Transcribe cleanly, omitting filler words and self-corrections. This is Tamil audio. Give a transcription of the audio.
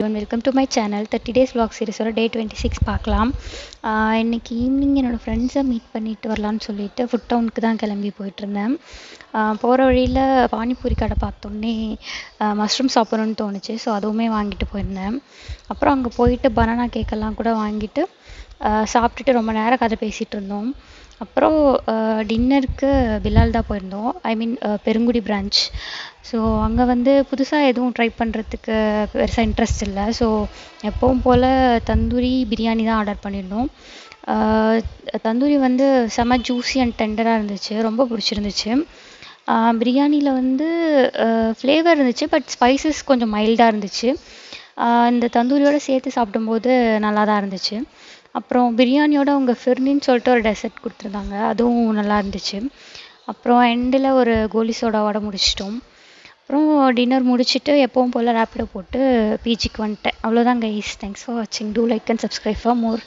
Welcome to my channel 30 days vlog சீரிஸோட டே 26 பார்க்கலாம். இன்றைக்கி ஈவினிங் என்னோடய ஃப்ரெண்ட்ஸை மீட் பண்ணிட்டு வரலான்னு சொல்லிட்டு ஃபுட் டவுனுக்கு தான் கிளம்பி போயிட்டுருந்தேன். போகிற வழியில் பானிபூரி கடை பார்த்தோன்னே மஷ்ரூம் சாப்பிட்ணுன்னு தோணுச்சு. ஸோ அதுவுமே வாங்கிட்டு போயிருந்தேன். அப்புறம் அங்கே போயிட்டு பனானா கேக்கெல்லாம் கூட வாங்கிட்டு சாப்பிட்டுட்டு ரொம்ப நேரம் கதை பேசிகிட்டு இருந்தோம். அப்புறம் டின்னருக்கு பிலால் தான் போயிருந்தோம். பெருங்குடி பிரான்ச். ஸோ அங்கே வந்து புதுசாக எதுவும் ட்ரை பண்ணுறதுக்கு பெருசாக இன்ட்ரெஸ்ட் இல்லை. ஸோ எப்பவும் போல் தந்தூரி பிரியாணி தான் ஆர்டர் பண்ணியிருந்தோம். தந்தூரி வந்து செம ஜூஸி அண்ட் டெண்டராக இருந்துச்சு, ரொம்ப பிடிச்சிருந்துச்சு. பிரியாணியில் வந்து ஃப்ளேவர் இருந்துச்சு, பட் ஸ்பைசஸ் கொஞ்சம் மைல்டாக இருந்துச்சு. இந்த தந்தூரியோடு சேர்த்து சாப்பிடும்போது நல்லா தான் இருந்துச்சு. அப்புறம் பிரியாணியோட அவங்க ஃபிர்னின்னு சொல்லிட்டு ஒரு டெசர்ட் கொடுத்துருந்தாங்க, அதுவும் நல்லா இருந்துச்சு. அப்புறம் எண்டில் ஒரு கோலி சோடாவோட முடிச்சிட்டோம். அப்புறம் டின்னர் முடிச்சுட்டு எப்பவும் போல் ரேப்பிடோ போட்டு பீச்சிக்கு வந்துட்டேன். அவ்வளோதான் கைஸ். தேங்க்ஸ் ஃபார் வாட்சிங். Do like and subscribe for more.